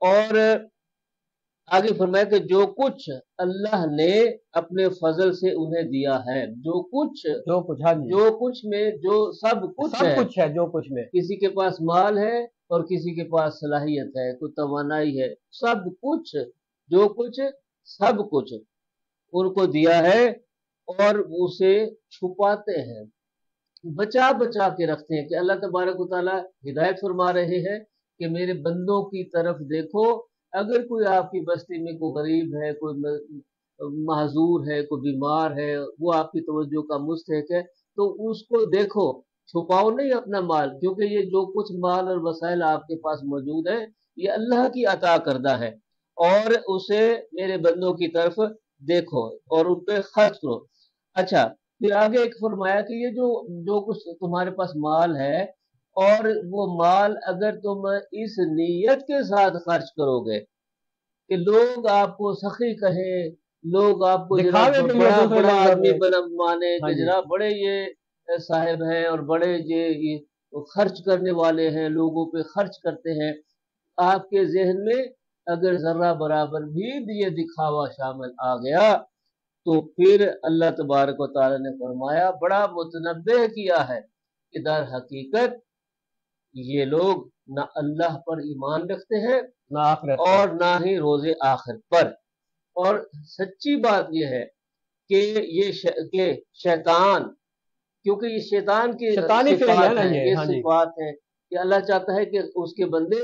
اور آگے فرمایا کہ جو کچھ اللہ نے اپنے فضل سے انہیں دیا ہے، جو کچھ ہاں جی جو کچھ میں جو سب کچھ ہے، جو کچھ میں کسی کے پاس مال ہے اور کسی کے پاس صلاحیت ہے، کوئی توانائی ہے، سب کچھ، جو کچھ، سب کچھ ان کو دیا ہے، اور اسے چھپاتے ہیں، بچا بچا کے رکھتے ہیں کہ اللہ تبارک و تعالیٰ ہدایت فرما رہے ہیں کہ میرے بندوں کی طرف دیکھو، اگر کوئی آپ کی بستی میں کوئی غریب ہے، کوئی معذور ہے، کوئی بیمار ہے، وہ آپ کی توجہ کا مستحق ہے، تو اس کو دیکھو، چھپاؤ نہیں اپنا مال، کیونکہ یہ جو کچھ مال اور وسائل آپ کے پاس موجود ہے یہ اللہ کی عطا کردہ ہے، اور اسے میرے بندوں کی طرف دیکھو اور ان پہ خرچ کرو۔ اچھا، پھر آگے ایک فرمایا کہ یہ جو کچھ تمہارے پاس مال ہے، اور وہ مال اگر تم اس نیت کے ساتھ خرچ کرو گے کہ لوگ آپ کو سخی کہیں، لوگ آپ کو جناب دکھاوے کے لیے بڑا دوسرے بڑا لوگ آدمی مانے ہاں کہ جی جناب بڑے یہ صاحب ہیں اور بڑے یہ خرچ کرنے والے ہیں، لوگوں پہ خرچ کرتے ہیں، آپ کے ذہن میں اگر ذرہ برابر بھی یہ دکھاوا شامل آ گیا تو پھر اللہ تبارک و تعالی نے فرمایا، بڑا متنبہ کیا ہے کہ در حقیقت یہ لوگ نہ اللہ پر ایمان رکھتے ہیں نہ آخرت پر، اور نہ ہی روز آخر پر، اور سچی بات یہ ہے کہ کہ شیطان، کیونکہ یہ شیطان کی شیطانی فعل ہے صفات نا ہیں، یہ ہاں جی صفات ہیں کہ اللہ چاہتا ہے کہ اس کے بندے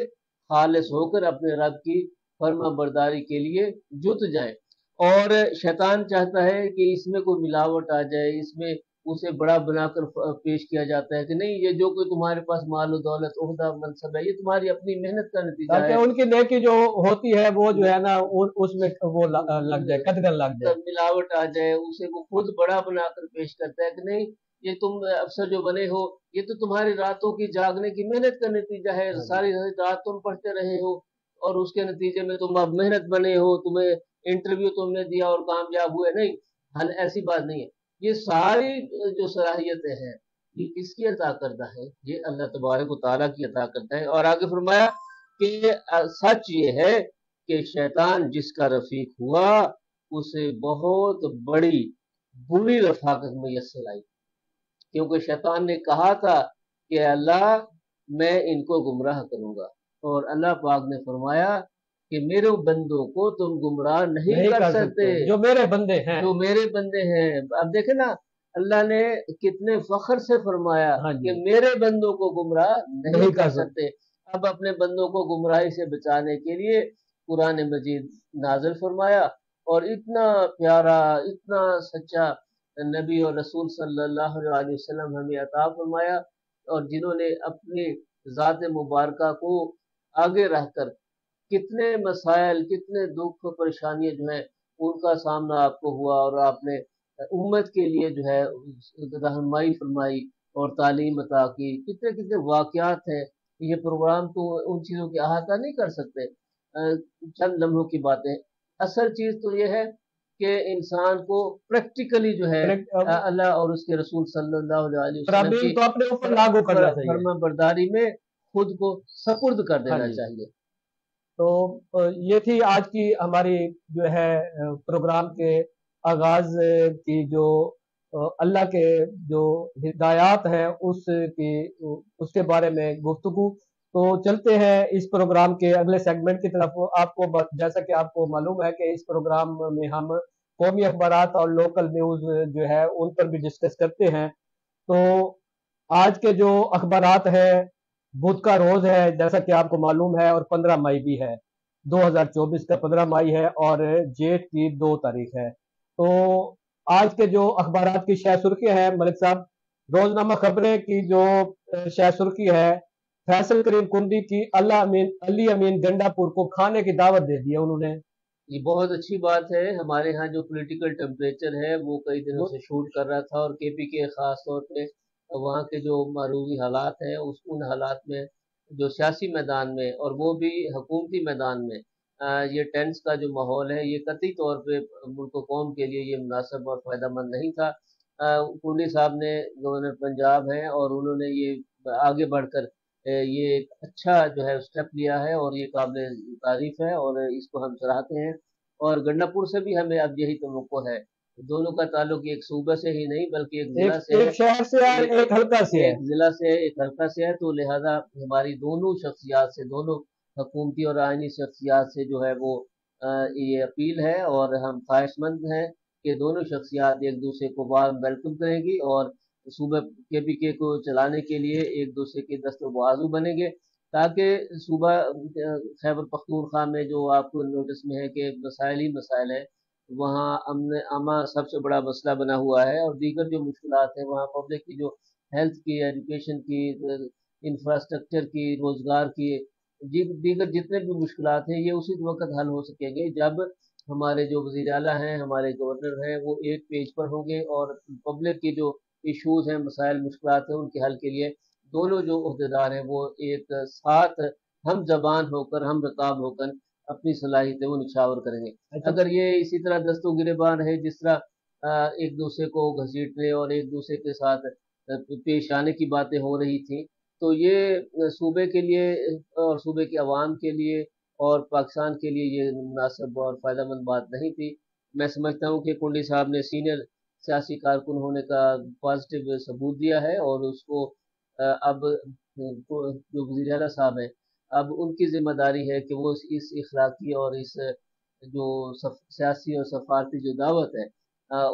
خالص ہو کر اپنے رب کی فرما برداری کے لیے جت جائیں، اور شیطان چاہتا ہے کہ اس میں کوئی ملاوٹ آ جائے، اس میں اسے بڑا بنا کر پیش کیا جاتا ہے کہ نہیں، یہ جو کوئی تمہارے پاس مال و دولت، عہدہ، منصب ہے، یہ تمہاری اپنی محنت کا نتیجہ تاکہ ہے، ان کی نیکی جو ہوتی ہے وہ جو ہے نا اس میں وہ لگ جائے، قدغن لگ جائے۔ ملاوٹ آ جائے، اسے وہ خود بڑا بنا کر پیش کرتا ہے کہ نہیں، یہ تم افسر جو بنے ہو، یہ تو تمہاری راتوں کی جاگنے کی محنت کا نتیجہ ہے، ساری رات تم پڑھتے رہے ہو اور اس کے نتیجے میں تم اب محنت بنے ہو، تمہیں انٹرویو تم نے دیا اور کامیاب ہوئے، نہیں، ایسی بات نہیں ہے، یہ ساری جو صلاحیتیں ہیں یہ کس کی عطا کردہ ہے؟ یہ اللہ تبارک و تعالیٰ کی عطا کردہ ہے، اور آگے فرمایا کہ سچ یہ ہے کہ شیطان جس کا رفیق ہوا اسے بہت بڑی بری رفاقت میسر آئی، کیونکہ شیطان نے کہا تھا کہ اللہ میں ان کو گمراہ کروں گا، اور اللہ پاک نے فرمایا کہ میرے بندوں کو تم گمراہ نہیں کر سکتے، جو میرے بندے ہیں، جو میرے بندے ہیں۔ اب دیکھیں نا، اللہ نے کتنے فخر سے فرمایا کہ میرے بندوں کو گمراہ نہیں کر سکتے۔ اب اپنے بندوں کو گمراہی سے بچانے کے لیے قرآن مجید نازل فرمایا، اور اتنا پیارا، اتنا سچا نبی اور رسول صلی اللہ علیہ وسلم ہمیں عطا فرمایا، اور جنہوں نے اپنی ذات مبارکہ کو آگے رہ کر کتنے مسائل، کتنے دکھ پریشانیاں جو ہیں ان کا سامنا آپ کو ہوا، اور آپ نے امت کے لیے جو ہے رہنمائی فرمائی اور تعلیم عطا کی، کتنے کتنے واقعات ہیں، یہ پروگرام تو ان چیزوں کی احاطہ نہیں کر سکتے، چند لمحوں کی باتیں۔ اصل چیز تو یہ ہے کہ انسان کو پریکٹیکلی جو ہے اللہ اور اس کے رسول صلی اللہ علیہ وسلم کی تو اپنے اوپر لاگو کرنا چاہیے، فرما برداری میں خود کو سپرد کر دینا چاہیے۔ تو یہ تھی آج کی ہماری جو ہے پروگرام کے آغاز کی، جو اللہ کے جو ہدایات ہیں اس کے بارے میں گفتگو۔ تو چلتے ہیں اس پروگرام کے اگلے سیگمنٹ کی طرف۔ آپ کو جیسا کہ آپ کو معلوم ہے کہ اس پروگرام میں ہم قومی اخبارات اور لوکل نیوز جو ہے ان پر بھی ڈسکس کرتے ہیں۔ تو آج کے جو اخبارات ہیں، بدھ کا روز ہے جیسا کہ آپ کو معلوم ہے، اور 15 مئی بھی ہے، 2024 کا 15 مئی ہے، اور جیٹ کی 2 تاریخ ہے۔ تو آج کے جو اخبارات کی شہ سرخی ہے ملک صاحب، روزنامہ خبریں کی جو شہ سرخی ہے، فیصل کریم کنڈی کی علی امین گنڈا پور کو کھانے کی دعوت دے دی ہے انہوں نے۔ یہ بہت اچھی بات ہے، ہمارے ہاں جو پولیٹیکل ٹیمپریچر ہے وہ کئی دنوں سے شوٹ کر رہا تھا، اور کے پی کے خاص طور پہ وہاں کے جو معروضی حالات ہیں ان حالات میں جو سیاسی میدان میں اور وہ بھی حکومتی میدان میں یہ ٹینس کا جو ماحول ہے، یہ قطعی طور پہ ملک و قوم کے لیے یہ مناسب اور فائدہ مند نہیں تھا۔ کنڈی صاحب نے گورنر پنجاب ہیں اور انہوں نے یہ آگے بڑھ کر یہ ایک اچھا جو ہے اسٹیپ لیا ہے اور یہ قابل تعریف ہے اور اس کو ہم سراہتے ہیں، اور گنڈا پور سے بھی ہمیں اب یہی توقع ہے۔ دونوں کا تعلق ایک صوبہ سے ہی نہیں بلکہ ایک ضلع سے ہے، ایک شہر سے ہے، ایک حلقہ سے ہے۔ ایک ضلع سے ایک حلقہ سے ہے، تو لہذا ہماری دونوں شخصیات سے، دونوں حکومتی اور آئینی شخصیات سے جو ہے وہ یہ اپیل ہے، اور ہم خواہش مند ہیں کہ دونوں شخصیات ایک دوسرے کو وارم ویلکم کریں گی اور صوبہ کے کو چلانے کے لیے ایک دوسرے کے دست و بازو بنیں گے، تاکہ صوبہ خیبر پختونخوا میں جو آپ کو نوٹس میں ہے کہ مسائل ہی مسائل ہیں، وہاں امن اما سب سے بڑا مسئلہ بنا ہوا ہے، اور دیگر جو مشکلات ہیں وہاں پبلک کی جو ہیلتھ کی، ایجوکیشن کی، انفراسٹرکچر کی، روزگار کی، دیگر جتنے بھی مشکلات ہیں یہ اسی وقت حل ہو سکیں گے جب ہمارے جو وزیر اعلیٰ ہیں، ہمارے گورنر ہیں، وہ ایک پیج پر ہوں گے، اور پبلک کی جو ایشوز ہیں، مسائل مشکلات ہیں، ان کے حل کے لیے دونوں جو عہدیدار ہیں وہ ایک ساتھ ہم زبان ہو کر، ہم رکاب ہو کر اپنی صلاحیتیں وہ نچھاور کریں گے۔ اگر یہ اسی طرح دست و گریبان ہے جس طرح ایک دوسرے کو گھسیٹنے اور ایک دوسرے کے ساتھ پیش آنے کی باتیں ہو رہی تھیں، تو یہ صوبے کے لیے اور صوبے کے عوام کے لیے اور پاکستان کے لیے یہ مناسب اور فائدہ مند بات نہیں تھی۔ میں سمجھتا ہوں کہ کنڈی صاحب نے سینئر سیاسی کارکن ہونے کا پازیٹیو ثبوت دیا ہے، اور اس کو اب جو وزیر اعلیٰ صاحب ہیں اب ان کی ذمہ داری ہے کہ وہ اس اخلاقی اور اس جو سیاسی اور سفارتی جو دعوت ہے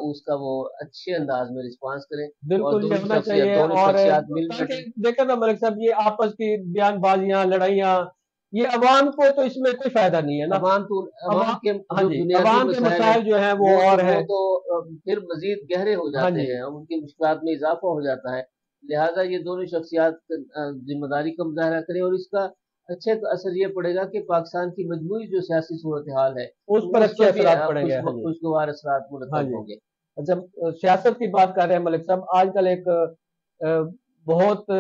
اس کا وہ اچھے انداز میں رسپانس کریں، اور بالکل یہ دونوں ہونا چاہیے، دونوں اور شخصیات مل تاکہ دیکھیں نا ملک صاحب، یہ آپس کی بیان بازیاں، لڑائیاں، یہ عوام کو تو اس میں کوئی فائدہ نہیں ہے نا۔ عوام کے ہاں جو جی، بنیادی عوام کے مسائل ہیں مسائل جو ہیں وہ اور وہ ہے۔ تو پھر مزید گہرے ہو ہاں جاتے جی، ہیں، ان کی مشکلات میں اضافہ ہو جاتا ہے، لہٰذا یہ دونوں شخصیات ذمہ داری کا مظاہرہ کریں، اور اس کا اچھا اثر یہ پڑے گا کہ پاکستان کی مجموعی جو سیاسی صورتحال ہے اس پر اچھے بھی اثرات پڑیں گے۔ ہاں جی، خوشگوار اثرات ہاں مرتب جی۔ ہوں گے۔ اچھا، سیاست کی بات کر رہے ہیں ملک صاحب، آج کل ایک بہت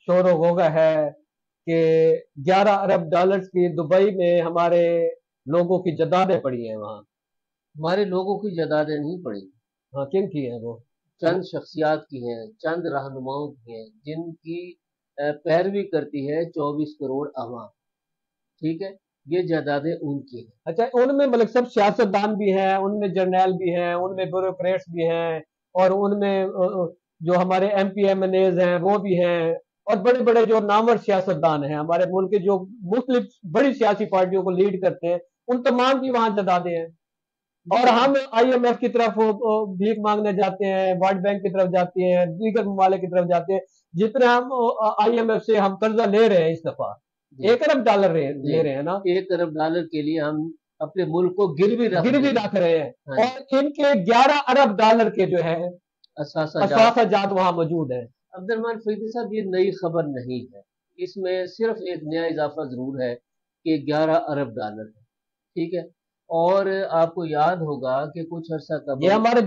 شور و غوغا ہے کہ 11 ارب ڈالرز کی دبئی میں ہمارے لوگوں کی جدادیں پڑی ہیں وہاں۔ ہمارے لوگوں کی جدادیں نہیں پڑی، ہاں، کن کی ہیں وہ؟ چند شخصیات کی ہیں، چند رہنماؤں کی ہیں جن کی پیروی کرتی ہے 24 کروڑ عوام، ٹھیک ہے، یہ جائیدادیں ان کی ہیں۔ اچھا، ان میں ملک صاحب سیاست دان بھی ہیں، ان میں جرنیل بھی ہیں، ان میں بیوروکریٹس بھی ہیں، اور ان میں جو ہمارے M P M N As ہیں وہ بھی ہیں، اور بڑے بڑے جو نامور سیاست دان ہیں ہمارے ملک کے، جو مختلف بڑی سیاسی پارٹیوں کو لیڈ کرتے ہیں، ان تمام کی وہاں جدادیں ہیں۔ اور ہم آئی ایم ایف کی طرف بھیک مانگنے جاتے ہیں، ورلڈ بینک کی طرف جاتے ہیں، دیگر ممالک کی طرف جاتے ہیں، جتنے ہم آئی ایم ایف سے ہم قرضہ لے رہے ہیں اس دفعہ، 1 ارب ڈالر لے رہے ہیں نا، 1 ارب ڈالر کے لیے ہم اپنے ملک کو گروی رکھ رہے ہیں، اور ان کے 11 ارب ڈالر کے جو ہے اثاثہ جات وہاں موجود ہیں۔ عبد الرحمان فریدی صاحب، یہ نئی خبر نہیں ہے، اس میں صرف ایک نیا اضافہ ضرور ہے کہ 11 ارب ڈالر ہے، ٹھیک ہے، اور آپ کو یاد ہوگا کہ کچھ عرصہ قبل یہ ہمارے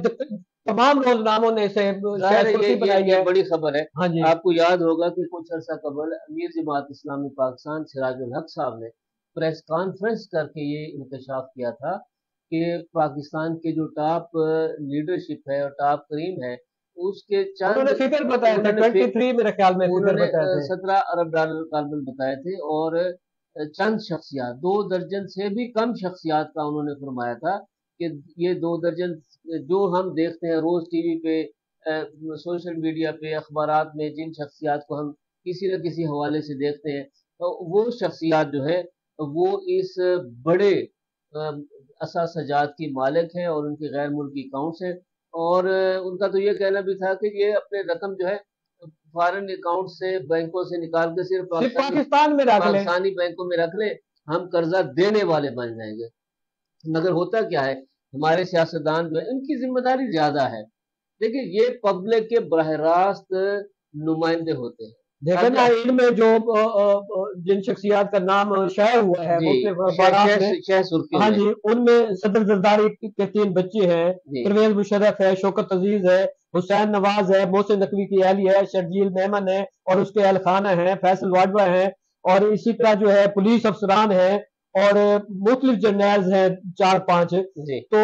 تمام روزناموں نے اسے یہ بڑی خبر ہے۔ ہاں جی، آپ کو یاد ہوگا کہ کچھ عرصہ قبل امیر جماعت اسلامی پاکستان سراج الحق صاحب نے پریس کانفرنس کر کے یہ انکشاف کیا تھا کہ پاکستان کے جو ٹاپ لیڈرشپ ہے اور ٹاپ کریم ہے، اس کے انہوں نے فگر بتائے تھے 23 میرے خیال میں، انہوں نے 17 ارب ڈالر کاربن بتائے تھے، اور چند شخصیات، 2 درجن سے بھی کم شخصیات کا انہوں نے فرمایا تھا کہ یہ 2 درجن جو ہم دیکھتے ہیں روز ٹی وی پہ، سوشل میڈیا پہ، اخبارات میں، جن شخصیات کو ہم کسی نہ کسی حوالے سے دیکھتے ہیں، تو وہ شخصیات جو ہے وہ اس بڑے اثاثہ جات کی مالک ہیں، اور ان کے غیر ملکی اکاؤنٹس ہیں، اور ان کا تو یہ کہنا بھی تھا کہ یہ اپنے رقم جو ہے فارن اکاؤنٹ سے، بینکوں سے نکال کے صرف پاکستان میں رکھ لیں، پاکستانی بینکوں میں رکھ لیں، ہم قرضہ دینے والے بن جائیں گے۔ مگر ہوتا کیا ہے، ہمارے سیاستدان جو ہے ان کی ذمہ داری زیادہ ہے، دیکھیں یہ پبلک کے براہ راست نمائندے ہوتے ہیں۔ دیکھیں نا، ان میں جو جن شخصیات کا نام شائع ہوا ہے ہاں جی، ان میں صدر زرداری کے 3 بچے ہیں، پرویز مشرف ہے، شوکت عزیز ہے، حسین نواز ہے، محسن نقوی کی اہلی ہے، شرجیل میمن ہے، اور اس کے اہل خانہ ہیں، فیصل واڈوا ہیں، اور اسی طرح جو ہے پولیس افسران ہیں، اور مختلف جرنیلز ہیں 4-5۔ تو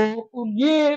یہ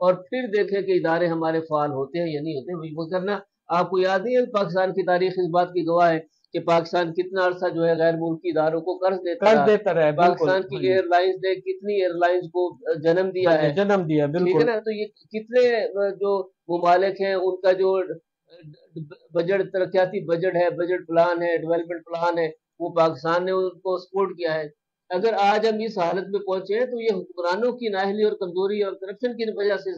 اور پھر دیکھیں کہ ادارے ہمارے فعال ہوتے ہیں یا نہیں ہوتے. وہ کرنا آپ کو یاد نہیں ہے پاکستان کی تاریخ اس بات کی گواہ ہے کہ پاکستان کتنا عرصہ جو ہے غیر ملکی اداروں کو قرض دیتا رہا. بالکل. پاکستان کی ایئر لائنز نے کتنی ایئر لائنز کو جنم دیا ہے. جنم دیا. ٹھیک ہے بالکل. نا. تو یہ کتنے جو ممالک ہیں ان کا جو بجٹ ترقیاتی بجٹ ہے, بجٹ پلان ہے, ڈیولپمنٹ پلان ہے, وہ پاکستان نے ان کو سپورٹ کیا ہے. اگر آج ہم اس حالت میں پہنچے ہیں تو یہ حکمرانوں کی نااہلی اور کمزوری اور کرپشن کی وجہ سے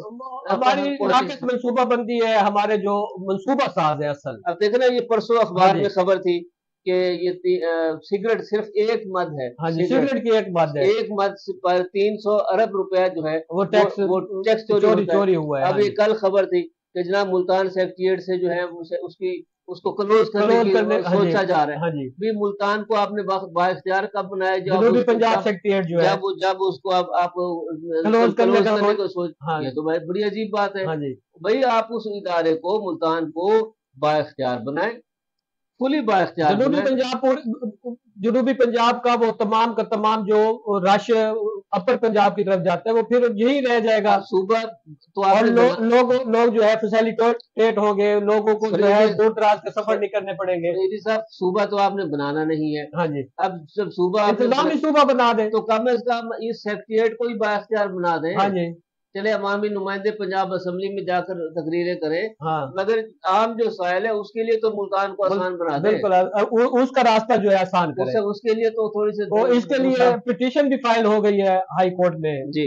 ہماری ناقص منصوبہ بندی ہے, ہمارے جو منصوبہ ساز ہے اصل. اب دیکھنا یہ پرسوں اخبار میں خبر تھی کہ یہ سگریٹ صرف ایک مد ہے. سگریٹ کی ایک مد ہے, ایک مد پر 300 ارب روپے جو ہے وہ ٹیکس چوری ہوا ہے. اب یہ کل خبر تھی کہ جناب ملتان سیکریٹریٹ سے جو ہے اس کو کلوز کرنے کی سوچا جا رہا ہے. بھی ملتان کو آپ نے بااختیار کب بنایا جنوبی پنجاب سیکریٹریٹ جو ہے جب اس کو آپ کلوز کرنے کو سوچ. یہ تو بڑی عجیب بات ہے. بھائی آپ اس ادارے کو ملتان کو بااختیار بنائیں, فلی بااختیار. جنوبی پنجاب کا وہ تمام کا تمام جو رش اپر پنجاب کی طرف جاتا ہے وہ پھر یہی رہ جائے گا صوبہ. تو لوگ جو ہے فیسیلیٹیٹ ہوں گے, لوگوں کو جو ہے دور دراز کے سفر نہیں کرنے پڑیں گے. صاحب صوبہ تو آپ نے بنانا نہیں ہے. ہاں جی. اب جب صوبہ انتظامی صوبہ بنا دیں تو کم از کم اس سیکریٹریٹ کو ہی بااختیار بنا دیں. ہاں جی. چلے عوامی نمائندے پنجاب اسمبلی میں جا کر تقریریں کریں, مگر عام جو سائل ہے اس کے لیے تو ملتان کو آسان بنا دیں. بالکل اس کا راستہ جو ہے آسان کریں. اس کے لیے تو تھوڑی سی اس کے لیے پٹیشن بھی فائل ہو گئی ہے ہائی کورٹ میں. جی.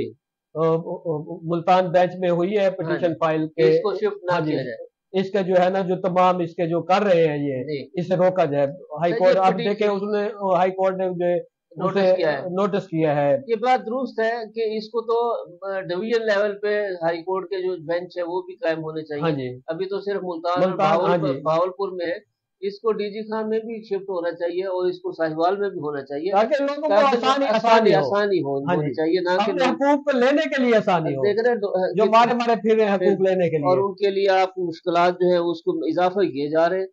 ملتان بینچ میں ہوئی ہے پٹیشن فائل کے اس کو شفٹ نہ کیا جائے. اس کے جو ہے نا جو تمام اس کے جو کر رہے ہیں یہ اسے روکا جائے. ہائی کورٹ اب دیکھیں اس نے ہائی کورٹ نے جو نوٹس کیا ہے. یہ بات درست ہے کہ اس کو تو ڈویژن لیول پہ ہائی کورٹ کے جو بینچ ہے وہ بھی قائم ہونے چاہیے. ابھی تو صرف ملتان بہاولپور میں ہے. اس کو ڈی جی خان میں بھی شفٹ ہونا چاہیے اور اس کو ساہیوال میں بھی ہونا چاہیے تاکہ لوگوں کو آسانی ہونی چاہیے, نہ کہ حقوق لینے کے لیے آسانی ہو. جو مارے پھر حقوق لینے کے لیے, اور ان کے لیے آپ مشکلات جو ہے اس کو اضافہ کیے جا رہے ہیں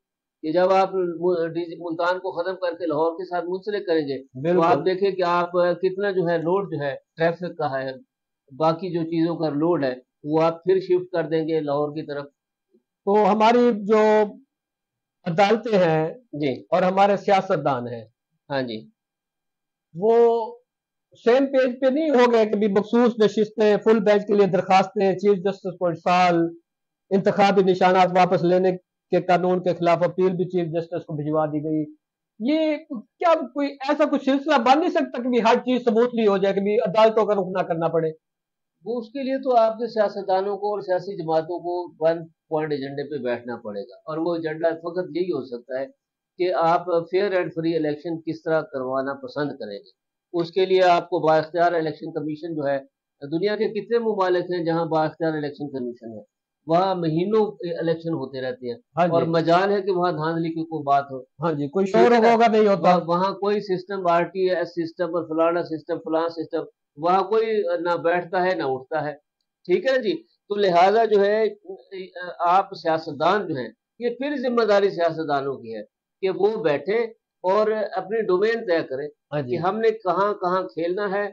کہ جب آپ ملتان کو ختم کر کے لاہور کے ساتھ منسلک کریں گے تو آپ دیکھیں کہ آپ کتنا جو ہے لوڈ جو ہے ٹریفک کا ہے, باقی جو چیزوں کا لوڈ ہے وہ آپ پھر شفٹ کر دیں گے لاہور کی طرف. تو ہماری جو عدالتیں ہیں جی اور ہمارے سیاستدان ہیں, ہاں جی, وہ سیم پیج پہ نہیں ہو گئے. کبھی مخصوص نشستیں, فل بینچ کے لیے درخواستیں, چیف جسٹس کو ارسال, انتخابی نشانات واپس لینے کے قانون کے خلاف اپیل بھی چیف جسٹس کو بھجوا دی گئی. یہ کیا کوئی ایسا کچھ سلسلہ بن نہیں سکتا کہ ہر چیز ثبوتلی ہو جائے, کہ عدالتوں کا رخ نہ کرنا پڑے؟ وہ اس کے لیے تو آپ کے سیاستدانوں کو اور سیاسی جماعتوں کو ون پوائنٹ ایجنڈے پہ بیٹھنا پڑے گا, اور وہ ایجنڈا فقط یہی ہو سکتا ہے کہ آپ فیئر اینڈ فری الیکشن کس طرح کروانا پسند کریں گے. اس کے لیے آپ کو بااختیار الیکشن کمیشن جو ہے, دنیا کے کتنے ممالک ہیں جہاں بااختیار الیکشن کمیشن ہے, وہاں مہینوں الیکشن ہوتے رہتے ہیں, اور مجال ہے کہ وہاں دھاندلی کی کوئی بات ہو. ہاں جی, کوئی شور ہوگا نہیں ہوتا وہاں, کوئی system R T S system اور فلانا سسٹم فلاں سسٹم, وہاں کوئی نہ بیٹھتا ہے نہ اٹھتا ہے. ٹھیک ہے جی. تو لہٰذا جو ہے آپ سیاستدان جو ہیں, یہ پھر ذمہ داری سیاستدانوں کی ہے کہ وہ بیٹھے اور اپنی ڈومین طے کریں کہ ہم نے کہاں کہاں کھیلنا ہے,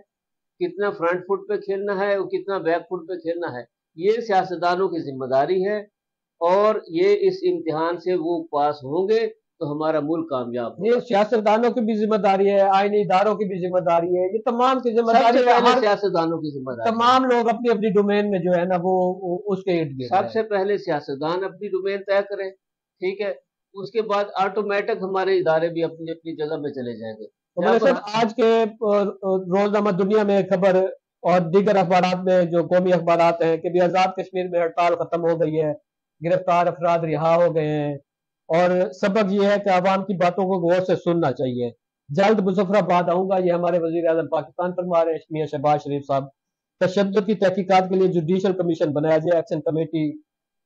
کتنا فرنٹ فٹ پہ کھیلنا ہے اور کتنا بیک فٹ پہ کھیلنا ہے. یہ سیاستدانوں کی ذمہ داری ہے, اور یہ اس امتحان سے وہ پاس ہوں گے تو ہمارا ملک کامیاب ہے. یہ سیاستدانوں کی بھی ذمہ داری ہے, آئینی اداروں کی بھی ذمہ داری ہے, یہ تمام کی ذمہ داری ہے. سیاستدانوں کی ذمہ داری, تمام لوگ اپنی اپنی ڈومین میں جو ہے نا وہ اس کے ارد گرد. سب سے پہلے سیاستدان اپنی ڈومین طے کریں, ٹھیک ہے, اس کے بعد آٹومیٹک ہمارے ادارے بھی اپنی اپنی جگہ میں چلے جائیں گے. آج کے روزنامہ دنیا میں خبر اور دیگر اخبارات میں جو قومی اخبارات ہیں کہ بھی آزاد کشمیر میں ہڑتال ختم ہو گئی ہے, گرفتار افراد رہا ہو گئے ہیں, اور سبب یہ ہے کہ عوام کی باتوں کو غور سے سننا چاہیے. جلد مظفر آباد آؤں گا, یہ ہمارے وزیر اعظم پاکستان فرما رہے ہیں میاں شہباز شریف صاحب. تشدد کی تحقیقات کے لیے جوڈیشل کمیشن بنایا جائے, ایکشن کمیٹی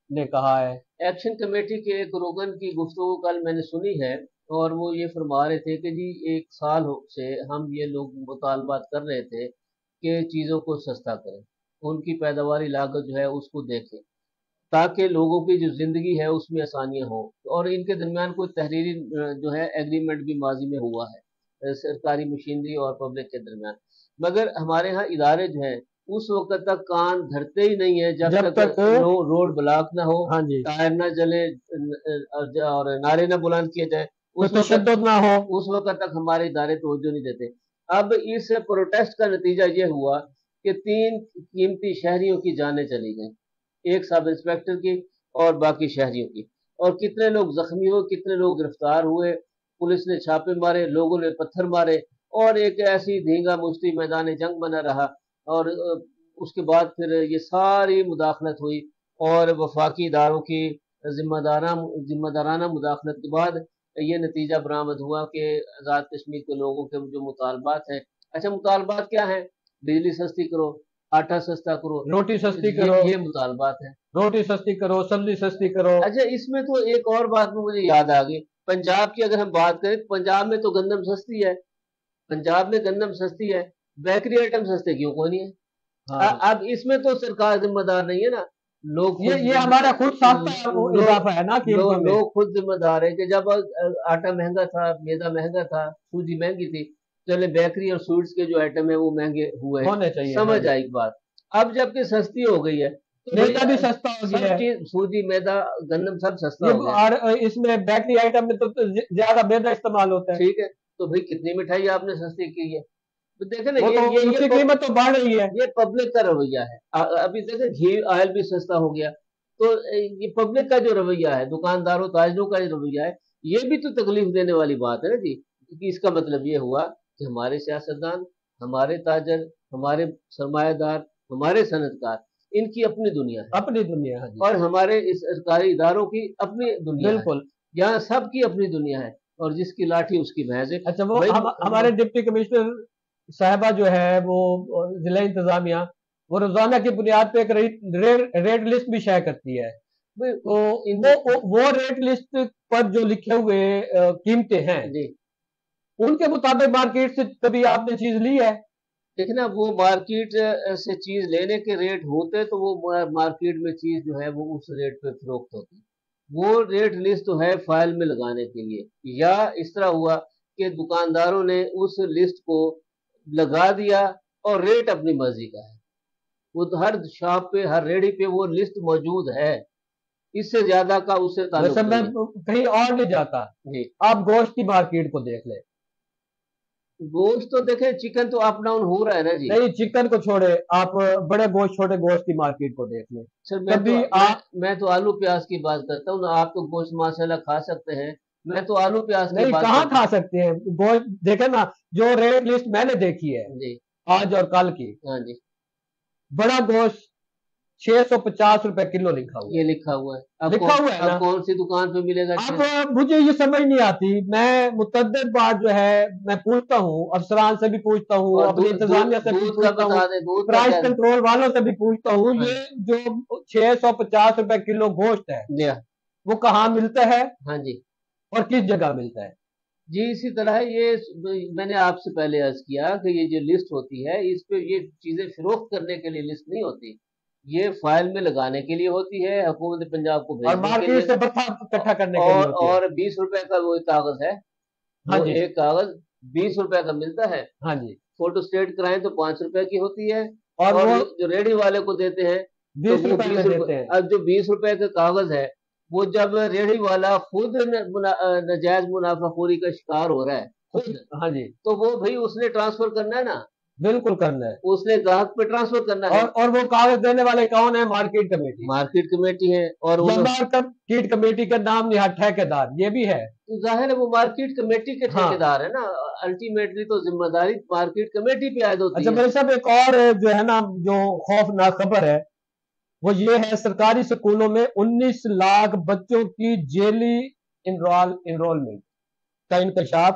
نے کہا ہے. ایکشن کمیٹی کے ایک رکن کی گفتگو کل میں نے سنی ہے, اور وہ یہ فرما رہے تھے کہ جی 1 سال سے ہم یہ لوگ مطالبات کر رہے تھے کہ چیزوں کو سستا کریں, ان کی پیداواری لاگت جو ہے اس کو دیکھیں, تاکہ لوگوں کی جو زندگی ہے اس میں آسانیاں ہوں. اور ان کے درمیان کوئی تحریری جو ہے ایگریمنٹ بھی ماضی میں ہوا ہے سرکاری مشینری اور پبلک کے درمیان. مگر ہمارے ہاں ادارے جو ہیں اس وقت تک کان دھرتے ہی نہیں ہے جب تک روڈ بلاک نہ ہو، ہاں جی، ٹائر نہ جلے اور نعرے نہ بلند کیے جائے، تشدد نہ ہو، اس وقت تک ہمارے ادارے توجہ نہیں دیتے۔ اب اس پروٹیسٹ کا نتیجہ یہ ہوا کہ 3 قیمتی شہریوں کی جانیں چلی گئیں، ایک سب انسپیکٹر کی اور باقی شہریوں کی، اور کتنے لوگ زخمی ہوئے، کتنے لوگ گرفتار ہوئے، پولیس نے چھاپے مارے، لوگوں نے پتھر مارے، اور ایک ایسی دھینگا مشتی میدان جنگ بنا رہا۔ اور اس کے بعد پھر یہ ساری مداخلت ہوئی، اور وفاقی اداروں کی ذمہ دارانہ مداخلت کے بعد یہ نتیجہ برآمد ہوا کہ آزاد کشمیر کے لوگوں کے جو مطالبات ہیں، اچھا مطالبات کیا ہیں؟ بجلی سستی کرو، آٹا سستا کرو، روٹی سستی کرو، یہ مطالبات ہیں۔ روٹی سستی کرو، سبزی سستی کرو۔ اچھا اس میں تو ایک اور بات مجھے یاد آ گئی، پنجاب کی اگر ہم بات کریں، پنجاب میں تو گندم سستی ہے، پنجاب میں گندم سستی ہے، بیکری آئٹم سستے کیوں کوئی نہیں ہے؟ اب اس میں تو سرکار ذمہ دار نہیں ہے نا، لوگ یہ ہمارا خود ساختہ اضافہ ہے نا، لوگ خود ذمہ دار ہے کہ جب آٹا مہنگا تھا، میدا مہنگا تھا، سوجی مہنگی تھی، چلے بیکری اور سویٹس کے جو آئٹم ہیں وہ مہنگے ہوئے، ہونے چاہیے، سمجھ آئی بات۔ اب جب کہ سستی ہو گئی ہے، میدا بھی سستا ہو گیا ہے، سوجی میدا گندم سب سستا ہو گیا، اور اس میں بیکری آئٹم میں تو زیادہ میدا استعمال ہوتا ہے۔ ٹھیک ہے، تو بھئی کتنی مٹھائی آپ نے سستی کی ہے؟ دیکھیں نا، اس کی قیمت تو بڑھ رہی ہے، یہ پبلک کا رویہ ہے۔ ابھی دیکھیں گھی آئل بھی سستا ہو گیا، تو یہ پبلک کا جو رویہ ہے، دکانداروں تاجروں کا جو رویہ ہے، یہ بھی تو تکلیف دینے والی بات ہے نا جی۔ اس کا مطلب یہ ہوا کہ ہمارے سیاستدان، ہمارے تاجر، ہمارے سرمایہ دار، ہمارے صنعت کار، ان کی اپنی دنیا ہے، اپنی دنیا ہے، اور ہمارے اس سرکاری اداروں کی اپنی دنیا ہے، بالکل، یہاں سب کی اپنی دنیا ہے، اور جس کی لاٹھی اس کی بھینس ہے۔ اچھا وہ ہمارے ڈپٹی کمشنر صاحبہ جو ہے وہ ضلع انتظامیہ، وہ روزانہ کی بنیاد پہ ایک ریٹ لسٹ بھی شائع کرتی ہے، وہ ریٹ لسٹ پر جو لکھے ہوئے قیمتیں ہیں ان کے مطابق مارکیٹ سے کبھی آپ نے چیز لی ہے؟ دیکھنا، وہ مارکیٹ سے چیز لینے کے ریٹ ہوتے تو وہ مارکیٹ میں چیز جو ہے وہ اس ریٹ پہ فروخت ہوتی، وہ ریٹ لسٹ تو ہے فائل میں لگانے کے لیے، یا اس طرح ہوا کہ دکانداروں نے اس لسٹ کو لگا دیا اور ریٹ اپنی مرضی کا ہے، وہ ہر شاپ پہ، ہر ریڑھی پہ وہ لسٹ موجود ہے، اس سے زیادہ کا اس سے تعلق میں کہیں اور نہیں جاتا، آپ گوشت کی مارکیٹ کو دیکھ لیں، گوشت تو دیکھیں، چکن تو اپ ڈاؤن ہو رہا ہے نا جی، نہیں چکن کو چھوڑے، آپ بڑے گوشت چھوٹے گوشت کی مارکیٹ کو دیکھ لیں۔ سر میں تو آلو پیاز کی بات کرتا ہوں نا، آپ تو گوشت ماشاءاللہ کھا سکتے ہیں، میں تو آلو پیاز کی بات کہاں کھا سکتے ہیں گوشت؟ دیکھیں نا، جو ریٹ لسٹ میں نے دیکھی ہے آج اور کل کی، بڑا گوشت 650 روپے کلو لکھا ہوا ہے، یہ لکھا ہوا ہے، اب کون سی دکان پہ ملے گا؟ اب مجھے یہ سمجھ نہیں آتی، میں متعدد بار جو ہے میں پوچھتا ہوں، افسران سے بھی پوچھتا ہوں، اپنی انتظامیہ سے بھی پوچھتا ہوں، پرائس کنٹرول والوں سے بھی پوچھتا ہوں، یہ جو 650 روپے کلو گوشت ہے وہ کہاں ملتا ہے اور کس جگہ ملتا ہے؟ جی اسی طرح یہ میں نے آپ سے پہلے عرض کیا کہ یہ جو لسٹ ہوتی ہے، اس پہ یہ چیزیں فروخت کرنے کے لیے لسٹ نہیں ہوتی، یہ فائل میں لگانے کے لیے ہوتی ہے، حکومت پنجاب کو بھیجنے کے لیے، اور 20 روپے کا وہ کاغذ ہے، وہ ایک کاغذ 20 روپے کا ملتا ہے، فوٹو سٹیٹ کرائیں تو 5 روپے کی ہوتی ہے، اور جو ریڈی والے کو دیتے ہیں 20 روپے دیتے ہیں۔ اب جو 20 روپے کا کاغذ ہے، وہ جب ریڑھی والا خود نجائز منافع خوری کا شکار ہو رہا ہے خود، تو وہ بھائی اس نے ٹرانسفر کرنا ہے نا، بالکل کرنا ہے، اس نے گاہک پہ ٹرانسفر کرنا ہے، اور وہ کاغذ دینے والے کون ہیں؟ مارکیٹ کمیٹی ہے، اور مارکیٹ کمیٹی کا نام نہاد ٹھیکیدار یہ بھی ہے، ظاہر ہے وہ مارکیٹ کمیٹی کے ٹھیکیدار ہے نا، الٹیمیٹلی تو ذمہ داری مارکیٹ کمیٹی پہ عائد ہوتی ہے۔ اچھا میرے صاحب، ایک اور جو ہے نا جو خوفناک خبر ہے وہ یہ ہے، سرکاری سکولوں میں 19 لاکھ بچوں کی جیلی انرولمنٹ کا انکشاف،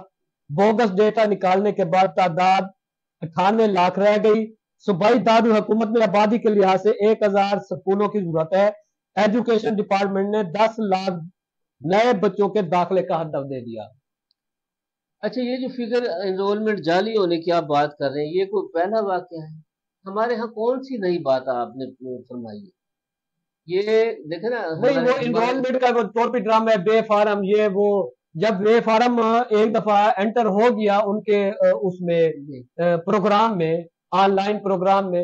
بوگس ڈیٹا نکالنے کے بعد تعداد 98 لاکھ رہ گئی۔ صوبائی دارالحکومت میں آبادی کے لحاظ سے 1000 سکولوں کی ضرورت ہے، ایجوکیشن ڈپارٹمنٹ نے 10 لاکھ نئے بچوں کے داخلے کا ہدف دے دیا۔ اچھا یہ جو فگر انرولمنٹ جعلی ہونے کی آپ بات کر رہے ہیں، یہ کوئی پہلا واقعہ ہے؟ ہمارے ہاں کون سی نئی بات آپ نے فرمائی ہے؟ یہ دیکھیں نا، نہیں وہ انرولمنٹ کا ٹوپی ڈرامہ ہے، بے فارم، یہ وہ جب بے فارم ایک دفعہ انٹر ہو گیا ان کے اس میں پروگرام میں، آن لائن پروگرام میں،